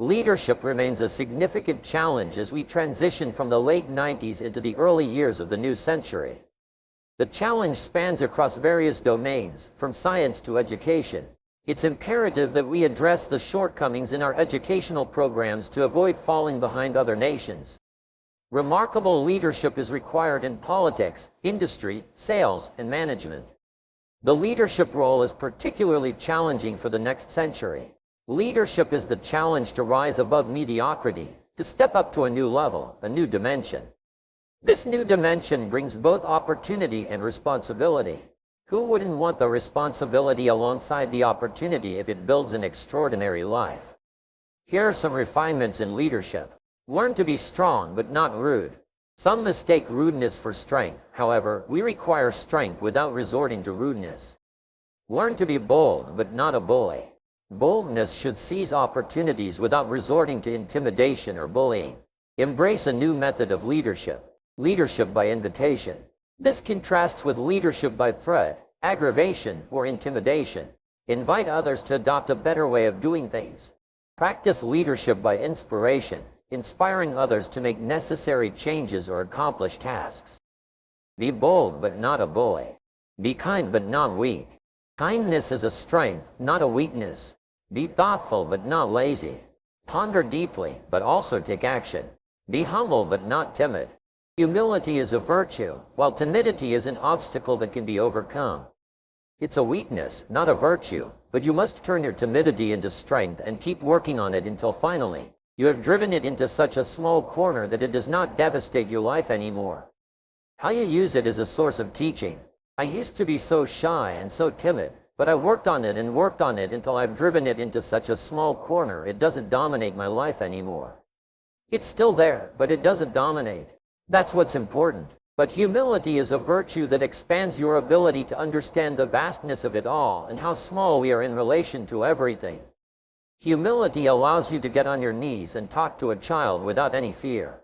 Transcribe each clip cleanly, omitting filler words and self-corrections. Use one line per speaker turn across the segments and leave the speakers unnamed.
Leadership remains a significant challenge as we transition from the late 90s into the early years of the new century. The challenge spans across various domains, from science to education. It's imperative that we address the shortcomings in our educational programs to avoid falling behind other nations. Remarkable leadership is required in politics, industry, sales, and management. The leadership role is particularly challenging for the next century. Leadership is the challenge to rise above mediocrity, to step up to a new level, a new dimension. This new dimension brings both opportunity and responsibility. Who wouldn't want the responsibility alongside the opportunity if it builds an extraordinary life? Here are some refinements in leadership. Learn to be strong but not rude. Some mistake rudeness for strength. However, we require strength without resorting to rudeness. Learn to be bold but not a bully. Boldness should seize opportunities without resorting to intimidation or bullying. Embrace a new method of leadership. Leadership by invitation. This contrasts with leadership by threat, aggravation, or intimidation. Invite others to adopt a better way of doing things. Practice leadership by inspiration, inspiring others to make necessary changes or accomplish tasks. Be bold but not a bully. Be kind but not weak. Kindness is a strength, not a weakness. Be thoughtful but not lazy. Ponder deeply, but also take action. Be humble but not timid. Humility is a virtue, while timidity is an obstacle that can be overcome. It's a weakness, not a virtue, but you must turn your timidity into strength and keep working on it until finally, you have driven it into such a small corner that it does not devastate your life anymore. How you use it is a source of teaching. I used to be so shy and so timid, but I worked on it until I've driven it into such a small corner it doesn't dominate my life anymore. It's still there, but it doesn't dominate. That's what's important. But humility is a virtue that expands your ability to understand the vastness of it all and how small we are in relation to everything. Humility allows you to get on your knees and talk to a child without any fear.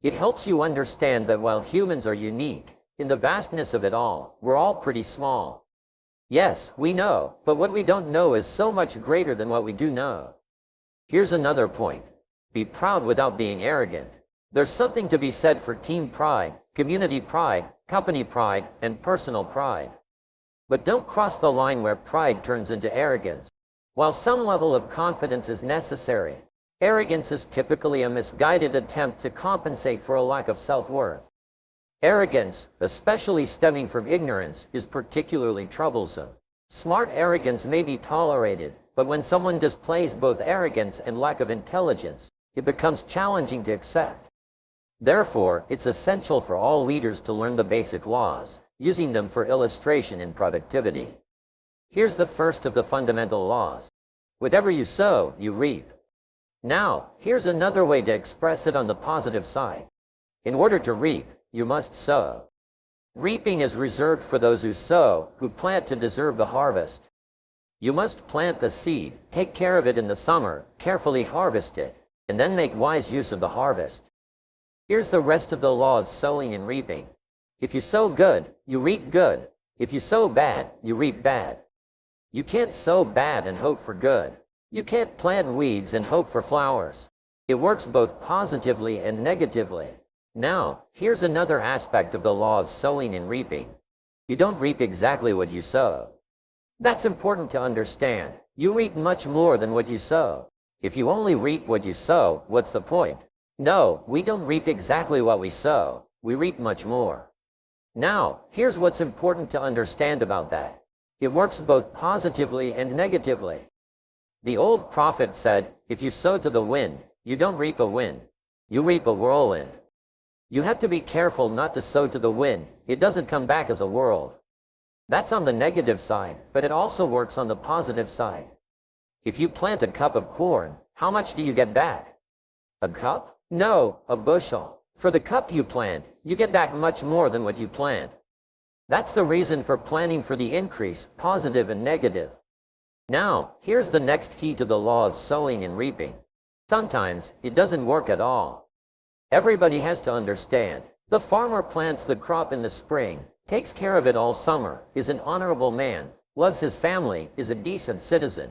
It helps you understand that while humans are unique, in the vastness of it all, we're all pretty small. Yes, we know, but what we don't know is so much greater than what we do know. Here's another point. Be proud without being arrogant. There's something to be said for team pride, community pride, company pride, and personal pride. But don't cross the line where pride turns into arrogance. While some level of confidence is necessary, arrogance is typically a misguided attempt to compensate for a lack of self-worth. Arrogance, especially stemming from ignorance, is particularly troublesome. Smart arrogance may be tolerated, but when someone displays both arrogance and lack of intelligence, it becomes challenging to accept. Therefore, it's essential for all leaders to learn the basic laws, using them for illustration in productivity. Here's the first of the fundamental laws. Whatever you sow, you reap. Now, here's another way to express it on the positive side. In order to reap, you must sow. Reaping is reserved for those who sow, who plant to deserve the harvest. You must plant the seed, take care of it in the summer, carefully harvest it, and then make wise use of the harvest. Here's the rest of the law of sowing and reaping. If you sow good, you reap good. If you sow bad, you reap bad. You can't sow bad and hope for good. You can't plant weeds and hope for flowers. It works both positively and negatively. Now, here's another aspect of the law of sowing and reaping. You don't reap exactly what you sow. That's important to understand. You reap much more than what you sow. If you only reap what you sow, what's the point? No, we don't reap exactly what we sow. We reap much more. Now, here's what's important to understand about that. It works both positively and negatively. The old prophet said, if you sow to the wind, you don't reap a wind. You reap a whirlwind. You have to be careful not to sow to the wind. It doesn't come back as a whirl. That's on the negative side, but it also works on the positive side. If you plant a cup of corn, how much do you get back? A cup? No, a bushel. For the cup you plant, you get back much more than what you plant. That's the reason for planning for the increase, positive and negative. Now, here's the next key to the law of sowing and reaping. Sometimes, it doesn't work at all. Everybody has to understand. The farmer plants the crop in the spring, takes care of it all summer, is an honorable man, loves his family, is a decent citizen.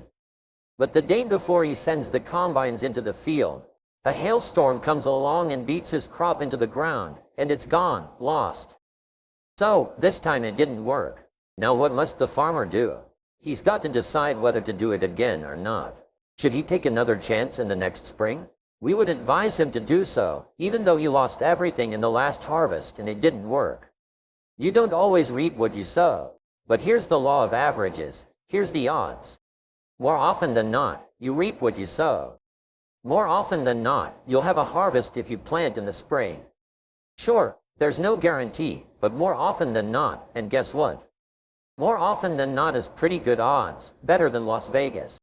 But the day before he sends the combines into the field, a hailstorm comes along and beats his crop into the ground, and it's gone, lost. So, this time it didn't work. Now what must the farmer do? He's got to decide whether to do it again or not. Should he take another chance in the next spring? We would advise him to do so, even though he lost everything in the last harvest and it didn't work. You don't always reap what you sow. But here's the law of averages. Here's the odds. More often than not, you reap what you sow. More often than not, you'll have a harvest if you plant in the spring. Sure, there's no guarantee, but more often than not, and guess what? More often than not is pretty good odds, better than Las Vegas.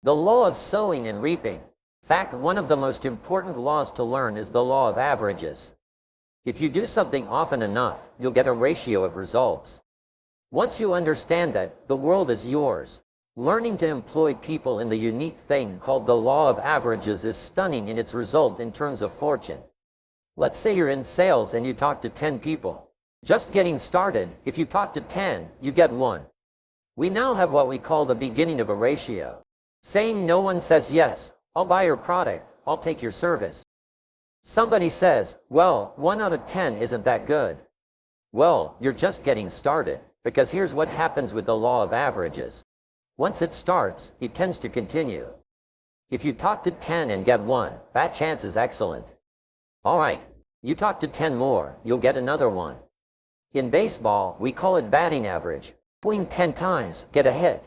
The law of sowing and reaping. In fact, one of the most important laws to learn is the law of averages. If you do something often enough, you'll get a ratio of results. Once you understand that, the world is yours. Learning to employ people in the unique thing called the law of averages is stunning in its result in terms of fortune. Let's say you're in sales and you talk to 10 people. Just getting started, if you talk to 10, you get 1. We now have what we call the beginning of a ratio. Saying no one says yes, I'll buy your product, I'll take your service. Somebody says, well, 1 out of 10 isn't that good. Well, you're just getting started, because here's what happens with the law of averages. Once it starts, it tends to continue. If you talk to 10 and get 1, that chance is excellent. All right, you talk to 10 more, you'll get another 1. In baseball, we call it batting average. Swing 10 times, get a hit.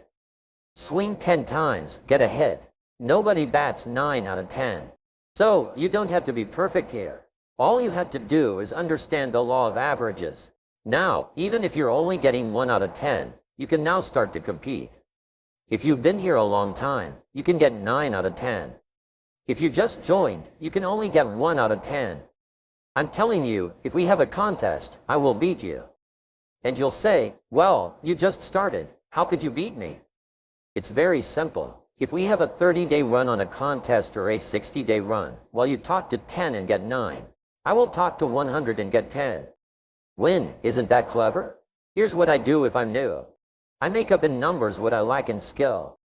Swing 10 times, get a hit. Nobody bats 9 out of 10. So, you don't have to be perfect here. All you have to do is understand the law of averages. Now, even if you're only getting 1 out of 10, you can now start to compete. If you've been here a long time, you can get 9 out of 10. If you just joined, you can only get 1 out of 10. I'm telling you, if we have a contest, I will beat you. And you'll say, well, you just started. How could you beat me? It's very simple. If we have a 30-day run on a contest or a 60-day run, while you talk to 10 and get 9, I will talk to 100 and get 10. Win, isn't that clever? Here's what I do if I'm new. I make up in numbers what I lack in skill.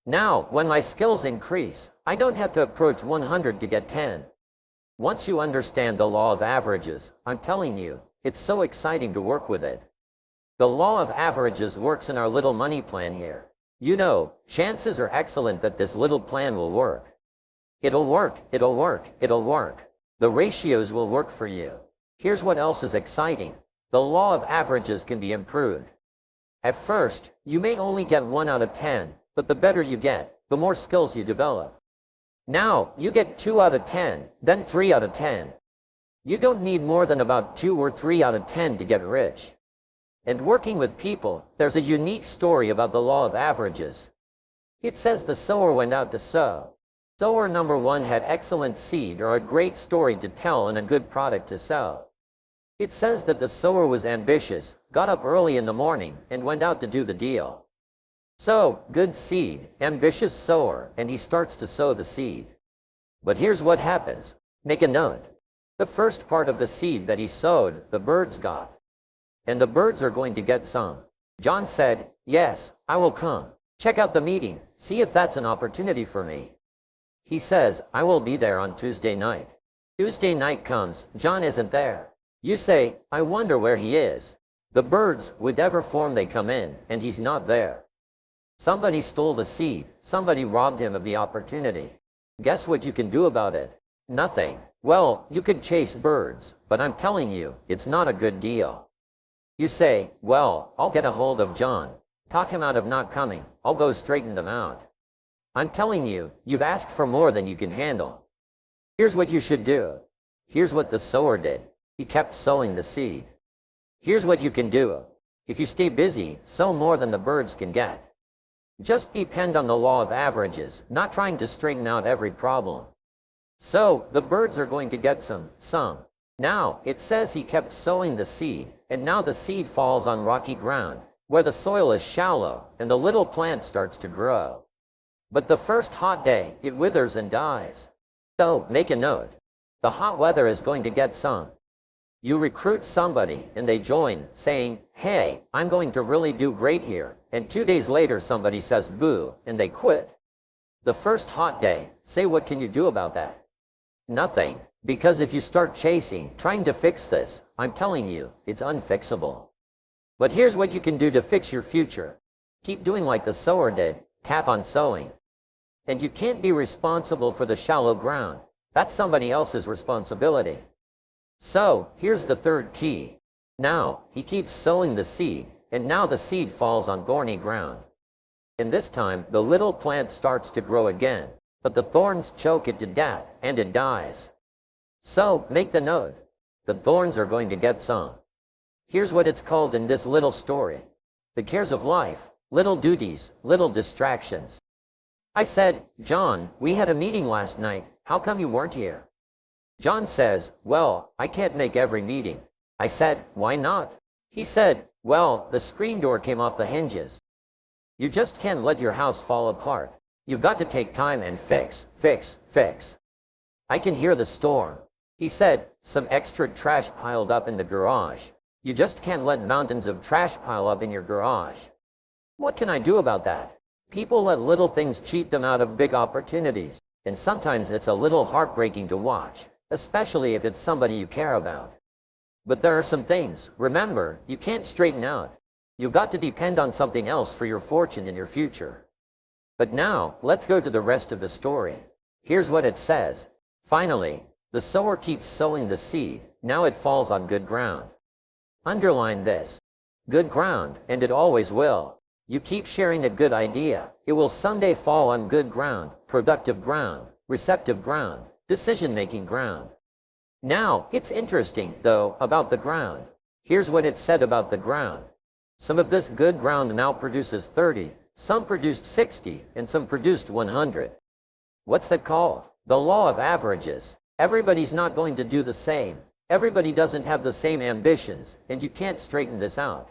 Now, when my skills increase, I don't have to approach 100 to get 10. Once you understand the law of averages, I'm telling you, it's so exciting to work with it. The law of averages works in our little money plan here. You know, chances are excellent that this little plan will work. It'll work, it'll work, it'll work. The ratios will work for you. Here's what else is exciting. The law of averages can be improved. At first, you may only get 1 out of 10, but the better you get, the more skills you develop. Now, you get 2 out of 10, then 3 out of 10. You don't need more than about 2 or 3 out of 10 to get rich. And working with people, there's a unique story about the law of averages. It says the sower went out to sow. Sower number 1 had excellent seed or a great story to tell and a good product to sell. It says that the sower was ambitious, got up early in the morning, and went out to do the deal. So, good seed, ambitious sower, and he starts to sow the seed. But here's what happens. Make a note. The first part of the seed that he sowed, the birds got. And the birds are going to get some. John said, yes, I will come. Check out the meeting, see if that's an opportunity for me. He says, I will be there on Tuesday night. Tuesday night comes, John isn't there. You say, I wonder where he is. The birds, whatever form they come in, and he's not there. Somebody stole the seed, somebody robbed him of the opportunity. Guess what you can do about it? Nothing. Well, you could chase birds, but I'm telling you, it's not a good deal. You say, well, I'll get a hold of John. Talk him out of not coming. I'll go straighten them out. I'm telling you, you've asked for more than you can handle. Here's what you should do. Here's what the sower did. He kept sowing the seed. Here's what you can do. If you stay busy, sow more than the birds can get. Just depend on the law of averages, not trying to straighten out every problem. So, the birds are going to get some. Now, it says he kept sowing the seed, and now the seed falls on rocky ground, where the soil is shallow, and the little plant starts to grow. But the first hot day, it withers and dies. So, make a note. The hot weather is going to get some. You recruit somebody, and they join, saying, hey, I'm going to really do great here, and 2 days later somebody says boo, and they quit. The first hot day, say what can you do about that? Nothing. Because if you start chasing, trying to fix this, I'm telling you, it's unfixable. But here's what you can do to fix your future. Keep doing like the sower did, tap on sowing. And you can't be responsible for the shallow ground. That's somebody else's responsibility. So, here's the third key. Now, he keeps sowing the seed, and now the seed falls on thorny ground. And this time, the little plant starts to grow again, but the thorns choke it to death, and it dies. So, make the note. The thorns are going to get some. Here's what it's called in this little story. The cares of life, little duties, little distractions. I said, John, we had a meeting last night. How come you weren't here? John says, well, I can't make every meeting. I said, why not? He said, well, the screen door came off the hinges. You just can't let your house fall apart. You've got to take time and fix. I can hear the storm. He said, some extra trash piled up in the garage. You just can't let mountains of trash pile up in your garage. What can I do about that? People let little things cheat them out of big opportunities, and sometimes it's a little heartbreaking to watch, especially if it's somebody you care about. But there are some things, remember, you can't straighten out. You've got to depend on something else for your fortune in your future. But now, let's go to the rest of the story. Here's what it says. Finally, the sower keeps sowing the seed. Now it falls on good ground. Underline this. Good ground, and it always will. You keep sharing a good idea. It will someday fall on good ground, productive ground, receptive ground, decision-making ground. Now, it's interesting, though, about the ground. Here's what it said about the ground. Some of this good ground now produces 30, some produced 60, and some produced 100. What's that called? The law of averages. Everybody's not going to do the same. Everybody doesn't have the same ambitions, and you can't straighten this out.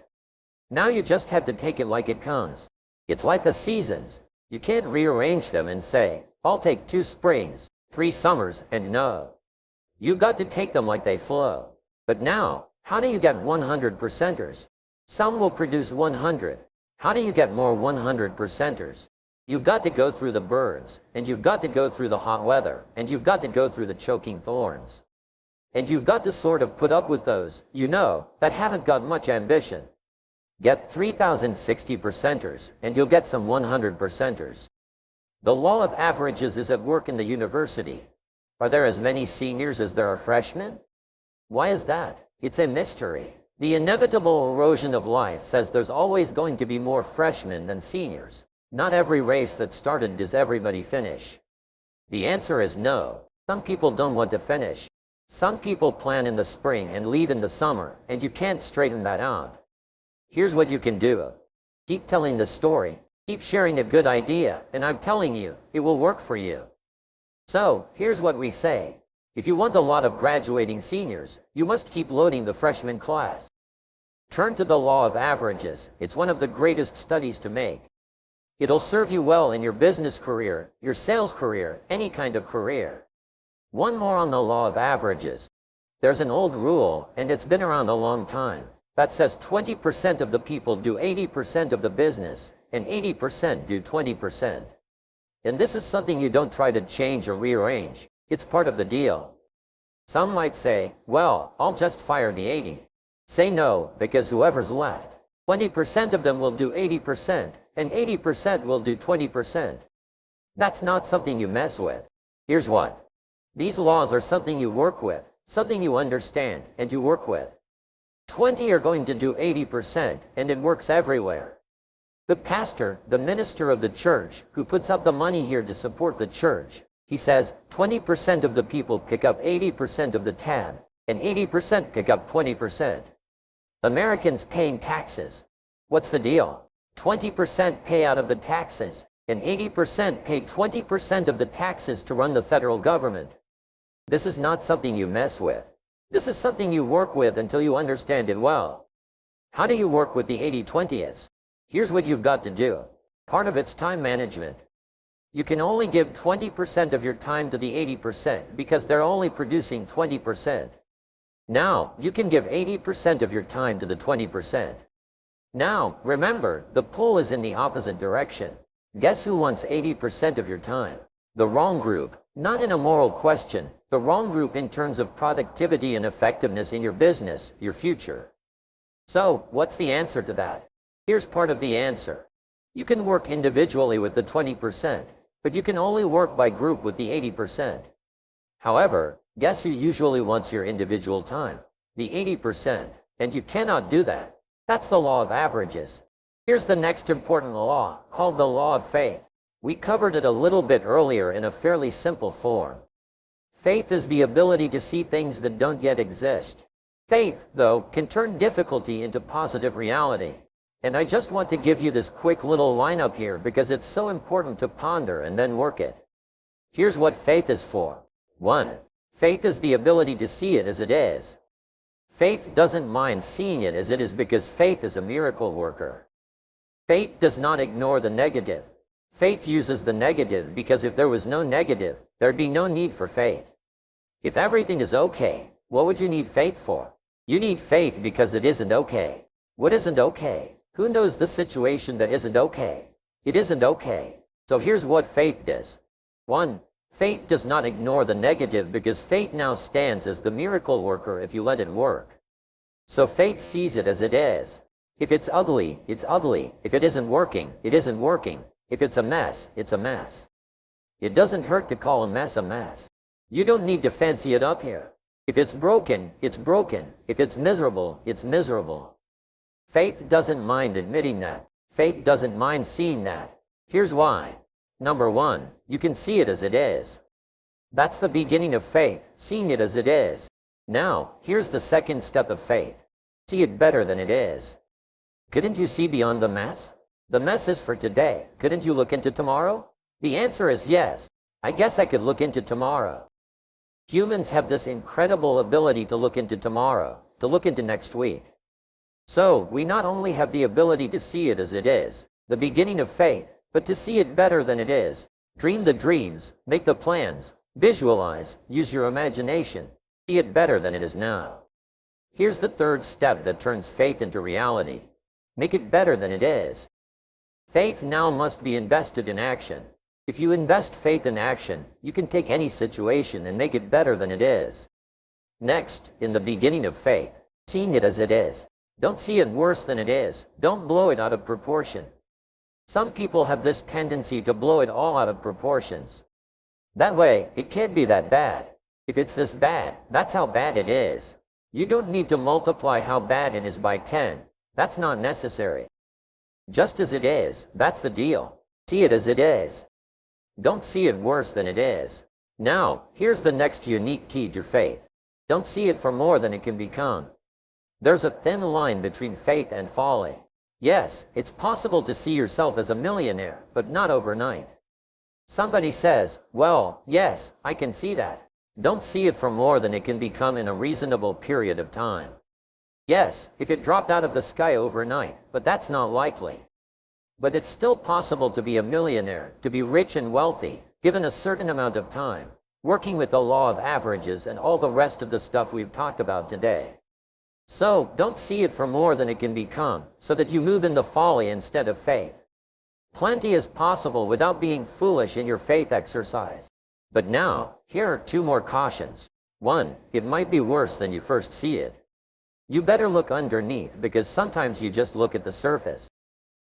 Now you just have to take it like it comes. It's like the seasons. You can't rearrange them and say, I'll take 2 springs, 3 summers, and no. You've got to take them like they flow. But now, how do you get 100%ers? Some will produce 100. How do you get more 100%ers? You've got to go through the birds, and you've got to go through the hot weather, and you've got to go through the choking thorns. And you've got to sort of put up with those, that haven't got much ambition. Get 3,060%ers, and you'll get some 100%ers. The law of averages is at work in the university. Are there as many seniors as there are freshmen? Why is that? It's a mystery. The inevitable erosion of life says there's always going to be more freshmen than seniors. Not every race that started does everybody finish. The answer is no. Some people don't want to finish. Some people plan in the spring and leave in the summer, and you can't straighten that out. Here's what you can do. Keep telling the story. Keep sharing a good idea, and I'm telling you, it will work for you. So, here's what we say. If you want a lot of graduating seniors, you must keep loading the freshman class. Turn to the law of averages. It's one of the greatest studies to make. It'll serve you well in your business career, your sales career, any kind of career. One more on the law of averages. There's an old rule, and it's been around a long time, that says 20% of the people do 80% of the business, and 80% do 20%. And this is something you don't try to change or rearrange. It's part of the deal. Some might say, well, I'll just fire the 80. Say no, because whoever's left, 20% of them will do 80%, and 80% will do 20%. That's not something you mess with. Here's what. These laws are something you work with, something you understand, and you work with. 20 are going to do 80%, and it works everywhere. The pastor, the minister of the church, who puts up the money here to support the church, he says 20% of the people pick up 80% of the tab, and 80% pick up 20%. Americans paying taxes. What's the deal? 20% pay out of the taxes, and 80% pay 20% of the taxes to run the federal government. This is not something you mess with. This is something you work with until you understand it well. How do you work with the 80-20s? Here's what you've got to do. Part of it's time management. You can only give 20% of your time to the 80% because they're only producing 20%. Now, you can give 80% of your time to the 20%. Now, remember, the pull is in the opposite direction. Guess who wants 80% of your time? The wrong group. Not in a moral question, the wrong group in terms of productivity and effectiveness in your business, your future. So, what's the answer to that? Here's part of the answer. You can work individually with the 20%, but you can only work by group with the 80%. However, guess who usually wants your individual time? The 80%. And you cannot do that. That's the law of averages. Here's the next important law, called the law of faith. We covered it a little bit earlier in a fairly simple form. Faith is the ability to see things that don't yet exist. Faith, though, can turn difficulty into positive reality. And I just want to give you this quick little lineup here because it's so important to ponder and then work it. Here's what faith is for. 1. Faith is the ability to see it as it is. Faith doesn't mind seeing it as it is because faith is a miracle worker. Faith does not ignore the negative. Faith uses the negative because if there was no negative, there'd be no need for faith. If everything is okay, what would you need faith for? You need faith because it isn't okay. What isn't okay? Who knows the situation that isn't okay? It isn't okay. So here's what faith does. 1. Faith does not ignore the negative because faith now stands as the miracle worker if you let it work. So faith sees it as it is. If it's ugly, it's ugly. If it isn't working, it isn't working. If it's a mess, it's a mess. It doesn't hurt to call a mess a mess. You don't need to fancy it up here. If it's broken, it's broken. If it's miserable, it's miserable. Faith doesn't mind admitting that. Faith doesn't mind seeing that. Here's why. Number 1, you can see it as it is. That's the beginning of faith, seeing it as it is. Now, here's the second step of faith. See it better than it is. Couldn't you see beyond the mess? The mess is for today. Couldn't you look into tomorrow? The answer is yes. I guess I could look into tomorrow. Humans have this incredible ability to look into tomorrow, to look into next week. So, we not only have the ability to see it as it is, the beginning of faith, but to see it better than it is. Dream the dreams, make the plans, visualize, use your imagination, see it better than it is now. Here's the third step that turns faith into reality. Make it better than it is. Faith now must be invested in action. If you invest faith in action, you can take any situation and make it better than it is. Next, in the beginning of faith, seeing it as it is. Don't see it worse than it is. Don't blow it out of proportion. Some people have this tendency to blow it all out of proportions. That way, it can't be that bad. If it's this bad, that's how bad it is. You don't need to multiply how bad it is by 10. That's not necessary. Just as it is, that's the deal. See it as it is. Don't see it worse than it is. Now, here's the next unique key to faith. Don't see it for more than it can become. There's a thin line between faith and folly. Yes, it's possible to see yourself as a millionaire, but not overnight. Somebody says, well, yes, I can see that. Don't see it for more than it can become in a reasonable period of time. Yes, if it dropped out of the sky overnight, but that's not likely. But it's still possible to be a millionaire, to be rich and wealthy, given a certain amount of time, working with the law of averages and all the rest of the stuff we've talked about today. So, don't see it for more than it can become, so that you move into folly instead of faith. Plenty is possible without being foolish in your faith exercise. But now, here are 2 more cautions. 1, it might be worse than you first see it. You better look underneath because sometimes you just look at the surface.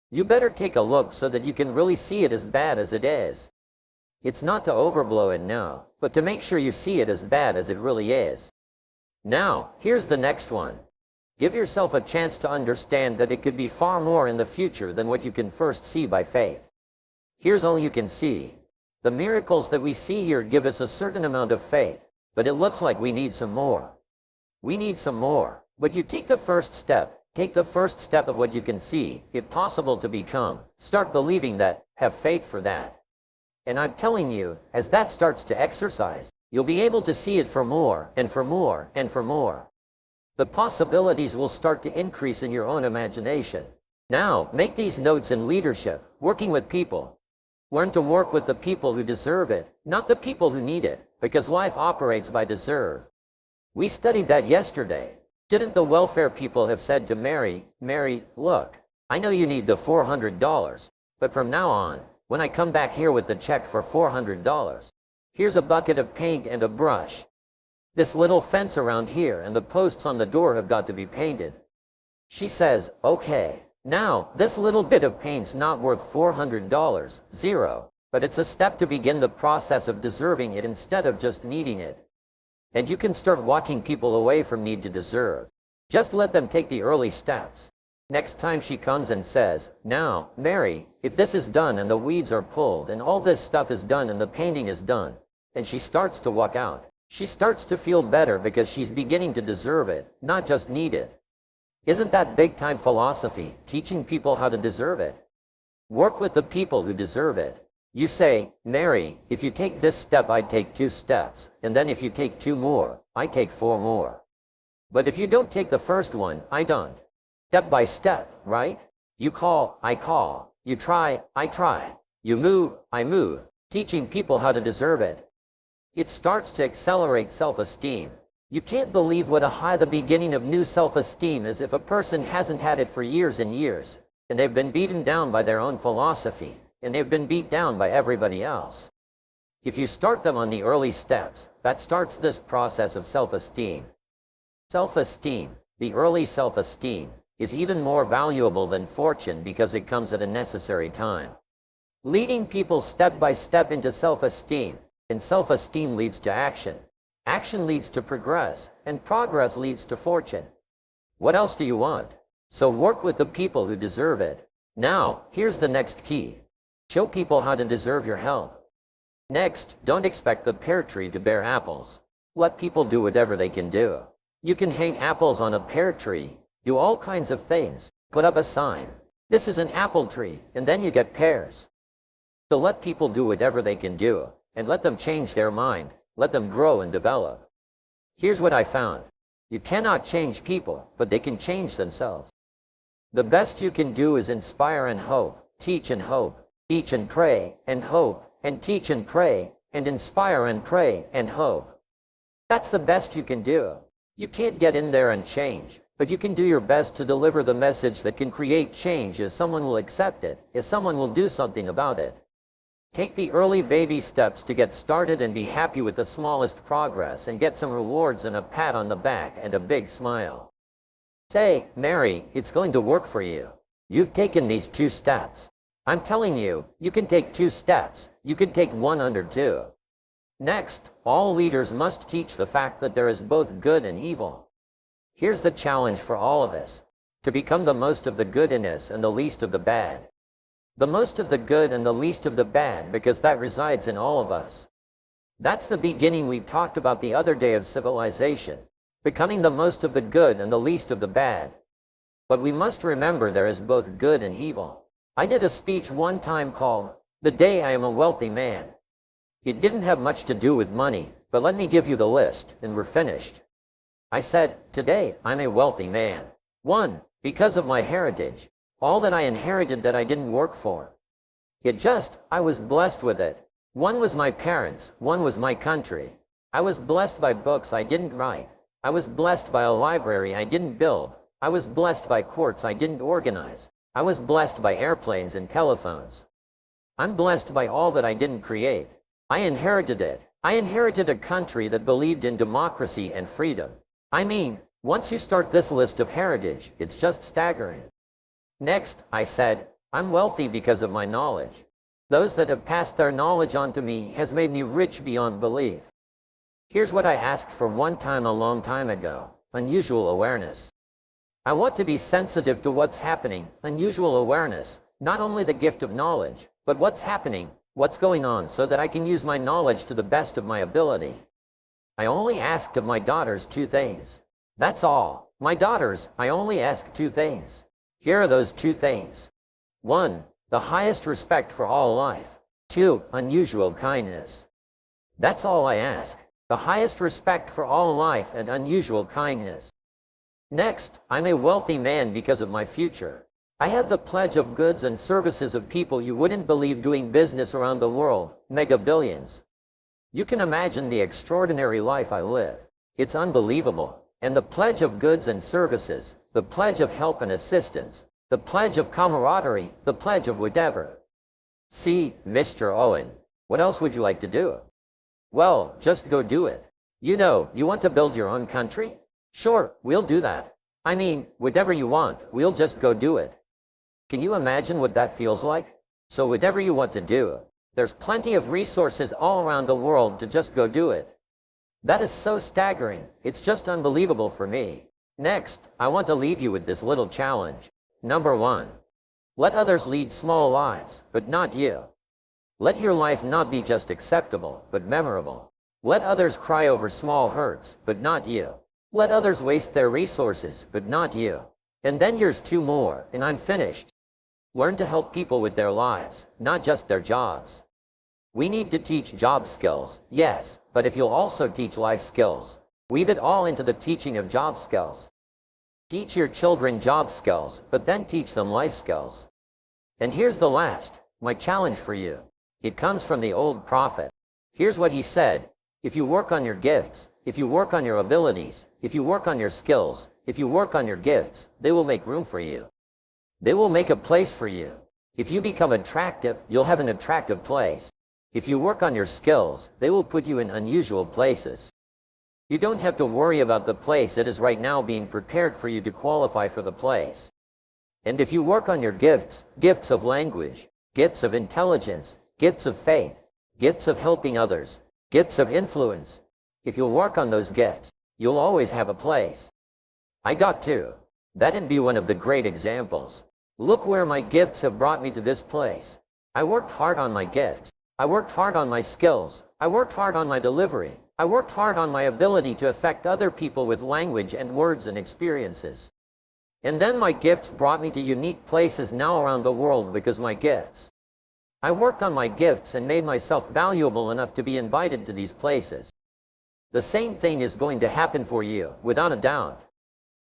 You better take a look so that you can really see it as bad as it is. It's not to overblow it now, but to make sure you see it as bad as it really is. Now, here's the next one. Give yourself a chance to understand that it could be far more in the future than what you can first see by faith. Here's all you can see. The miracles that we see here give us a certain amount of faith, but it looks like we need some more. We need some more. But you take the first step. Take the first step of what you can see, if possible to become. Start believing that, have faith for that. And I'm telling you, as that starts to exercise, you'll be able to see it for more, and for more, and for more. The possibilities will start to increase in your own imagination. Now, make these notes in leadership, working with people. Learn to work with the people who deserve it, not the people who need it, because life operates by deserve. We studied that yesterday. Didn't the welfare people have said to Mary, look, I know you need the $400, but from now on, When I come back here with the check for $400, here's a bucket of paint and a brush. This little fence around here and the posts on the door have got to be painted. She says, okay. Now, this little bit of paint's not worth $400, zero, but it's a step to begin the process of deserving it instead of just needing it. And you can start walking people away from need to deserve. Just let them take the early steps. Next time she comes and says, now, Mary, if this is done and the weeds are pulled and all this stuff is done and the painting is done, and she starts to walk out, she starts to feel better because she's beginning to deserve it, not just need it. Isn't that big-time philosophy, teaching people how to deserve it? Work with the people who deserve it. You say, Mary, if you take this step, I take 2 steps, and then if you take 2 more, I take 4 more. But if you don't take the first one, I don't. Step by step, right? You call, I call. You try, I try. You move, I move. Teaching people how to deserve it. It starts to accelerate self-esteem. You can't believe what a high the beginning of new self-esteem is if a person hasn't had it for years and years, and they've been beaten down by their own philosophy, and they've been beat down by everybody else. If you start them on the early steps, that starts this process of self-esteem. Self-esteem, the early self-esteem, is even more valuable than fortune because it comes at a necessary time. Leading people step by step into self-esteem, and self-esteem leads to action. Action leads to progress, and progress leads to fortune. What else do you want? So work with the people who deserve it. Now, here's the next key. Show people how to deserve your help. Next, don't expect the pear tree to bear apples. Let people do whatever they can do. You can hang apples on a pear tree, do all kinds of things, put up a sign. This is an apple tree, and then you get pears. So let people do whatever they can do, and let them change their mind. Let them grow and develop. Here's what I found. You cannot change people, but they can change themselves. The best you can do is inspire and hope, teach and hope, teach and pray, and hope, and teach and pray, and inspire and pray, and hope. That's the best you can do. You can't get in there and change, but you can do your best to deliver the message that can create change if someone will accept it, if someone will do something about it. Take the early baby steps to get started and be happy with the smallest progress and get some rewards and a pat on the back and a big smile. Say, Mary, it's going to work for you. You've taken these 2 steps. I'm telling you, you can take 2 steps. You can take 1 under 2. Next, all leaders must teach the fact that there is both good and evil. Here's the challenge for all of us. To become the most of the good in us and the least of the bad. The most of the good and the least of the bad, because that resides in all of us. That's the beginning we talked about the other day of civilization, becoming the most of the good and the least of the bad. But we must remember there is both good and evil. I did a speech one time called, The Day I Am a Wealthy Man. It didn't have much to do with money, but let me give you the list, and we're finished. I said, today I'm a wealthy man. 1, because of my heritage. All that I inherited that I didn't work for. I was blessed with it. 1 was my parents, 1 was my country. I was blessed by books I didn't write. I was blessed by a library I didn't build. I was blessed by courts I didn't organize. I was blessed by airplanes and telephones. I'm blessed by all that I didn't create. I inherited it. I inherited a country that believed in democracy and freedom. I mean, once you start this list of heritage, it's just staggering. Next, I said, I'm wealthy because of my knowledge. Those that have passed their knowledge on to me has made me rich beyond belief. Here's what I asked for one time a long time ago, unusual awareness. I want to be sensitive to what's happening, unusual awareness, not only the gift of knowledge, but what's happening, what's going on, so that I can use my knowledge to the best of my ability. I only asked of my daughters 2 things. That's all. My daughters, I only asked 2 things. Here are those 2 things. 1, the highest respect for all life. 2, unusual kindness. That's all I ask. The highest respect for all life and unusual kindness. Next, I'm a wealthy man because of my future. I have the pledge of goods and services of people you wouldn't believe doing business around the world, mega billions. You can imagine the extraordinary life I live. It's unbelievable. And the pledge of goods and services, the pledge of help and assistance, the pledge of camaraderie, the pledge of whatever. See, Mr. Owen, what else would you like to do? Well, just go do it. You know, you want to build your own country? Sure, we'll do that. I mean, whatever you want, we'll just go do it. Can you imagine what that feels like? So whatever you want to do, there's plenty of resources all around the world to just go do it. That is so staggering. It's just unbelievable for me. Next, I want to leave you with this little challenge. Number 1. Let others lead small lives, but not you. Let your life not be just acceptable, but memorable. Let others cry over small hurts, but not you. Let others waste their resources, but not you. And then here's 2 more, and I'm finished. Learn to help people with their lives, not just their jobs. We need to teach job skills, yes, but if you'll also teach life skills, weave it all into the teaching of job skills. Teach your children job skills, but then teach them life skills. And here's the last, my challenge for you. It comes from the old prophet. Here's what he said. If you work on your gifts, if you work on your abilities, if you work on your skills, if you work on your gifts, they will make room for you. They will make a place for you. If you become attractive, you'll have an attractive place. If you work on your skills, they will put you in unusual places. You don't have to worry about the place that is right now being prepared for you to qualify for the place. And if you work on your gifts, gifts of language, gifts of intelligence, gifts of faith, gifts of helping others, gifts of influence, if you'll work on those gifts, you'll always have a place. I got to. That'd be one of the great examples. Look where my gifts have brought me to this place. I worked hard on my gifts. I worked hard on my skills. I worked hard on my delivery. I worked hard on my ability to affect other people with language and words and experiences. And then my gifts brought me to unique places now around the world because my gifts. I worked on my gifts and made myself valuable enough to be invited to these places. The same thing is going to happen for you, without a doubt.